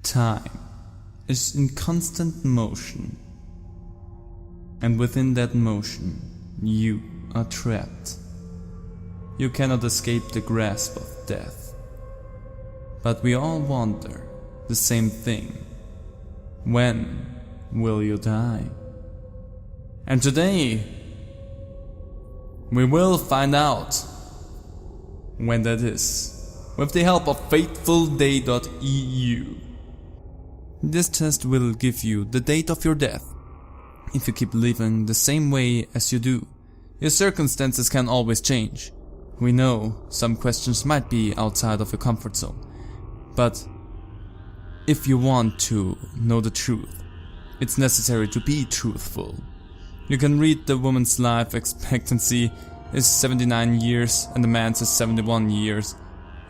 Time is in constant motion, and within that motion you are trapped. You cannot escape the grasp of death. But we all wonder the same thing. When will you die? And today we will find out when that is, with the help of fatefulday.eu. This test will give you the date of your death. If you keep living the same way as you do, your circumstances can always change. We know some questions might be outside of your comfort zone, but if you want to know the truth, it's necessary to be truthful. You can read the woman's life expectancy is 79 years and the man's is 71 years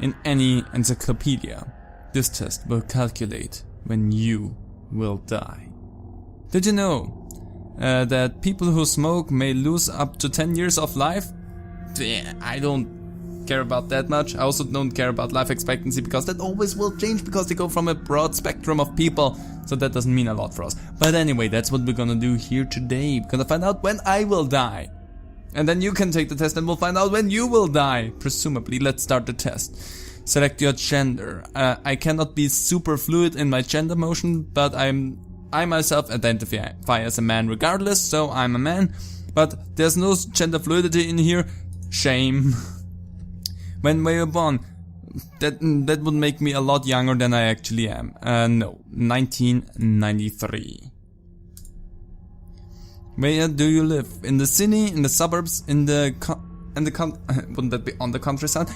in any encyclopedia. This test will calculate when you will die. Did you know that people who smoke may lose up to 10 years of life? I don't care about that much. I also don't care about life expectancy because that always will change because they go from a broad spectrum of people, so that doesn't mean a lot for us. But anyway, that's what we're gonna do here today. We're gonna find out when I will die. And then you can take the test and we'll find out when you will die, presumably. Let's start the test. Select your gender. I cannot be super fluid in my gender motion, but I myself identify as a man regardless, so I'm a man. But there's no gender fluidity in here. Shame. When were you born? That would make me a lot younger than I actually am. No, 1993. Where do you live? In the city, in the suburbs, wouldn't that be on the countryside?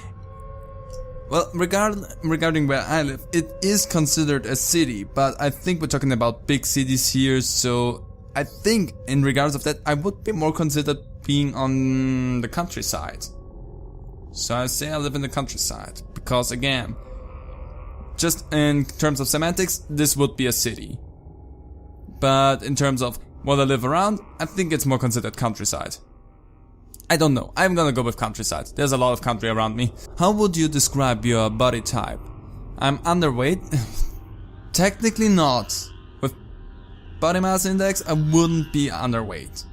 Well, regarding where I live, it is considered a city, but I think we're talking about big cities here, so I think in regards of that, I would be more considered being on the countryside. So I say I live in the countryside, because again, just in terms of semantics, this would be a city. But in terms of what I live around, I think it's more considered countryside. I don't know, I'm gonna go with countryside. There's a lot of country around me. How would you describe your body type? I'm underweight? Technically not. With body mass index, I wouldn't be underweight.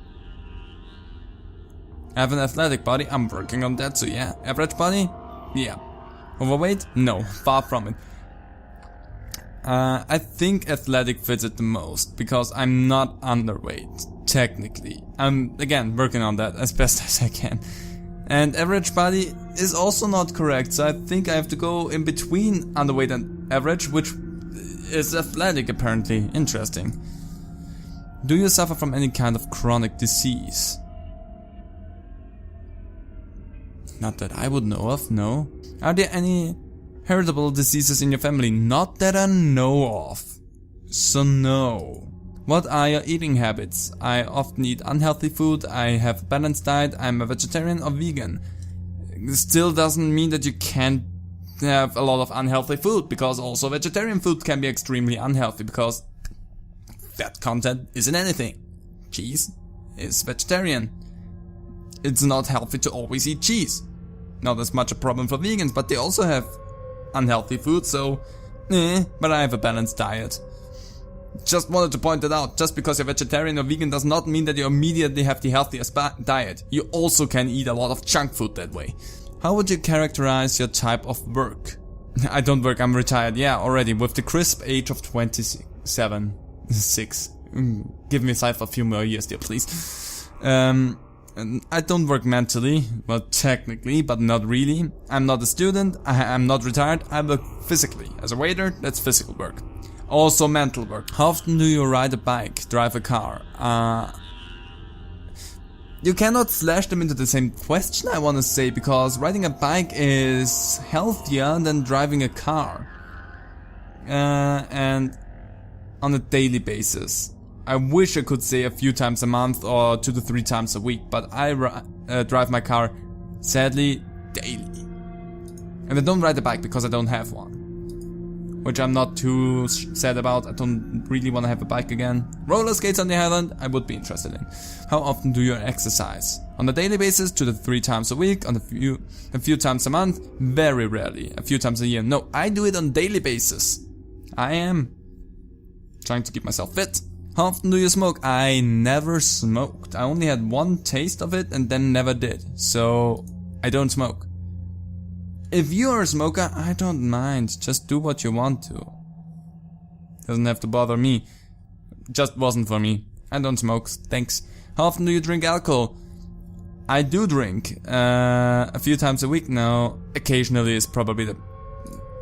I have an athletic body, I'm working on that, so yeah. Average body? Yeah. Overweight? No, far from it. I think athletic fits it the most, because I'm not underweight, technically. I'm, again, working on that as best as I can. And average body is also not correct, so I think I have to go in between underweight and average, which is athletic apparently. Interesting. Do you suffer from any kind of chronic disease? Not that I would know of, no. Are there any heritable diseases in your family? Not that I know of. So no. What are your eating habits? I often eat unhealthy food, I have a balanced diet, I'm a vegetarian or vegan. Still doesn't mean that you can't have a lot of unhealthy food, because also vegetarian food can be extremely unhealthy, because fat content isn't anything. Cheese is vegetarian. It's not healthy to always eat cheese. Not as much a problem for vegans, but they also have unhealthy food, so but I have a balanced diet. Just wanted to point it out, just because you're vegetarian or vegan does not mean that you immediately have the healthiest diet. You also can eat a lot of junk food that way. How would you characterize your type of work? I don't work, I'm retired, yeah, already, with the crisp age of 27, 6. Give me a few more years there, please. I don't work mentally, well technically, but not really. I'm not a student, I'm not retired, I work physically. As a waiter, that's physical work. Also mental work. How often do you ride a bike, drive a car? You cannot slash them into the same question, I wanna say, because riding a bike is healthier than driving a car. And on a daily basis. I wish I could say a few times a month or 2 to 3 times a week, but I drive my car, sadly, daily. And I don't ride a bike because I don't have one. Which I'm not too sad about, I don't really want to have a bike again. Roller skates on the island, I would be interested in. How often do you exercise? On a daily basis, 2 to 3 times a week, on a few times a month, very rarely, a few times a year. No, I do it on a daily basis. I am Trying to keep myself fit. How often do you smoke? I never smoked. I only had one taste of it and then never did. So I don't smoke. If you are a smoker, I don't mind. Just do what you want to. Doesn't have to bother me. Just wasn't for me. I don't smoke. Thanks. How often do you drink alcohol? I do drink. A few times a week now. Occasionally is probably the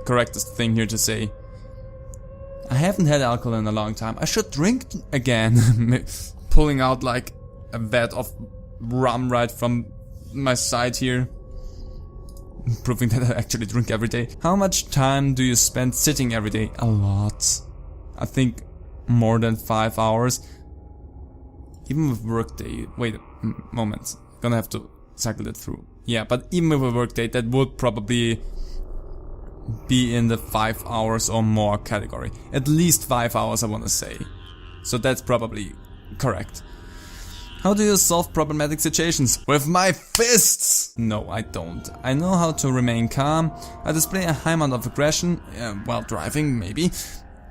correctest thing here to say. I haven't had alcohol in a long time. I should drink again. Pulling out like a vat of rum right from my side here. Proving that I actually drink every day. How much time do you spend sitting every day? A lot. I think more than 5 hours. Even with work day. Wait a moment. Gonna have to cycle it through. Yeah, but even with a work day, that would probably be in the 5 hours or more category. At least 5 hours, I wanna say. So that's probably correct. How do you solve problematic situations? With my fists! No, I don't. I know how to remain calm. I display a high amount of aggression, while driving, maybe.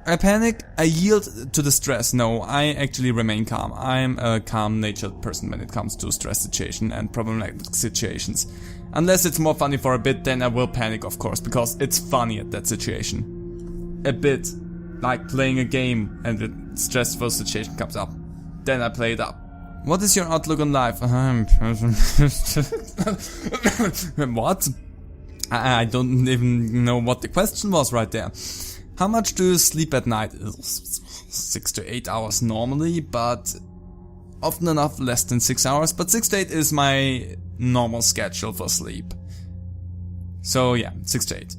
I panic, I yield to the stress. No, I actually remain calm. I'm a calm-natured person when it comes to stress situation and problematic situations. Unless it's more funny for a bit, then I will panic, of course, because it's funny at that situation. A bit. Like playing a game and a stressful situation comes up. Then I play it up. What is your outlook on life? What? I don't even know what the question was right there. How much do you sleep at night? 6 to 8 hours normally, but often enough less than 6 hours. But 6 to 8 is my normal schedule for sleep. So yeah, 6 to 8.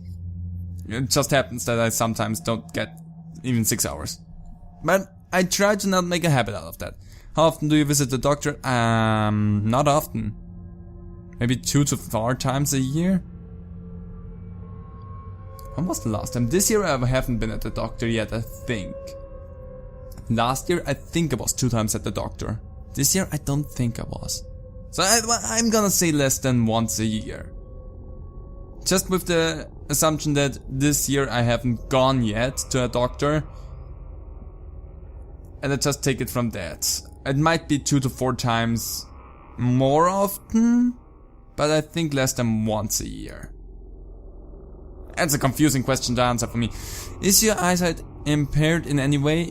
It just happens that I sometimes don't get even 6 hours. But I try to not make a habit out of that. How often do you visit the doctor? Not often. Maybe 2 to 4 times a year. When was the last time? This year I haven't been at the doctor yet, I think. Last year I think I was 2 times at the doctor. This year I don't think I was. So I'm gonna say less than once a year. Just with the assumption that this year I haven't gone yet to a doctor. And I just take it from that. It might be 2 to 4 times more often, but I think less than once a year. That's a confusing question to answer for me. Is your eyesight impaired in any way?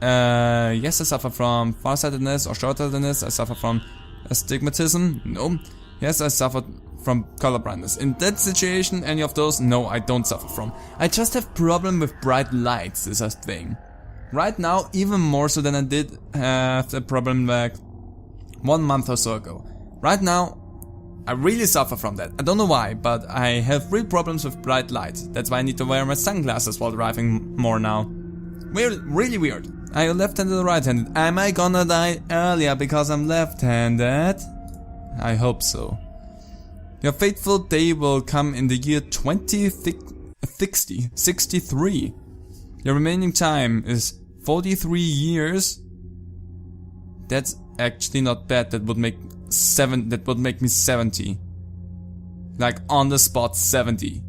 Yes, I suffer from farsightedness or short-sightedness. I suffer from astigmatism. No. Yes, I suffer from color blindness. In that situation, any of those? No, I don't suffer from. I just have problem with bright lights is a thing. Right now, even more so than I did have the problem like 1 month or so ago. Right now, I really suffer from that. I don't know why, but I have real problems with bright light. That's why I need to wear my sunglasses while driving more now. Weird, really weird. Are you left-handed or right-handed? Am I gonna die earlier because I'm left-handed? I hope so. Your fateful day will come in the year 2063. Your remaining time is 43 years. That's actually not bad. That would make me 70. Like on the spot 70.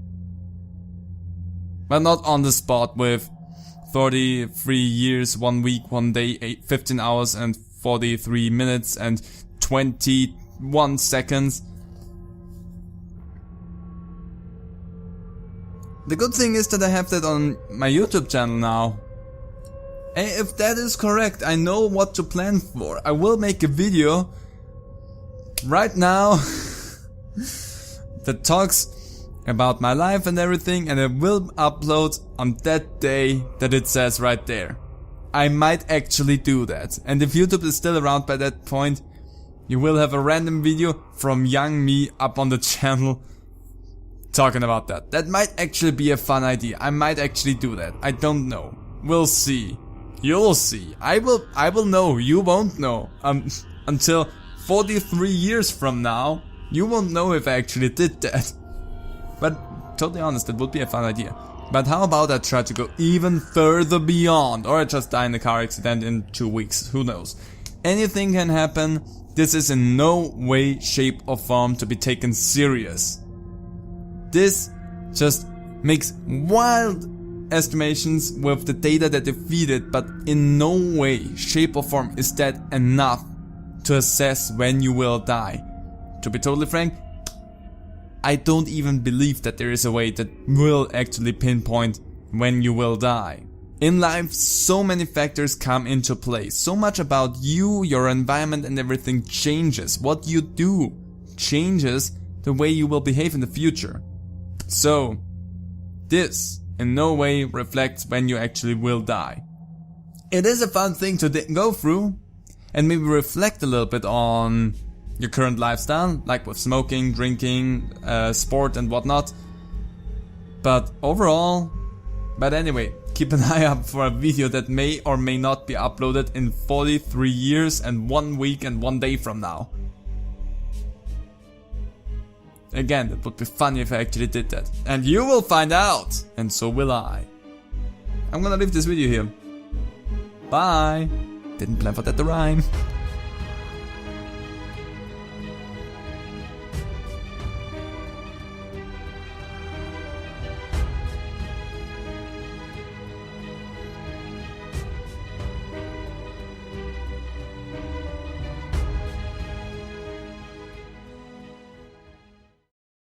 But not on the spot with 43 years, 1 week, 1 day, 15 hours and 43 minutes and 21 seconds. The good thing is that I have that on my YouTube channel now. And if that is correct, I know what to plan for. I will make a video right now that talks about my life and everything, and I will upload on that day that it says right there. I might actually do that. And if YouTube is still around by that point, you will have a random video from young me up on the channel talking about that. That might actually be a fun idea. I might actually do that. I don't know. We'll see. You'll see. I will know. You won't know. Until 43 years from now, you won't know if I actually did that. But totally honest, it would be a fun idea. But how about I try to go even further beyond, or I just die in a car accident in 2 weeks, who knows. Anything can happen. This is in no way, shape or form to be taken serious. This just makes wild estimations with the data that they feed it, but in no way, shape or form is that enough to assess when you will die. To be totally frank, I don't even believe that there is a way that will actually pinpoint when you will die. In life, so many factors come into play. So much about you, your environment and everything changes. What you do changes the way you will behave in the future. So, this in no way reflects when you actually will die. It is a fun thing to go through and maybe reflect a little bit on your current lifestyle, like with smoking, drinking, sport and whatnot. But anyway, keep an eye out for a video that may or may not be uploaded in 43 years and 1 week and 1 day from now. Again, it would be funny if I actually did that. And you will find out! And so will I. I'm gonna leave this video here. Bye! Didn't plan for that to rhyme.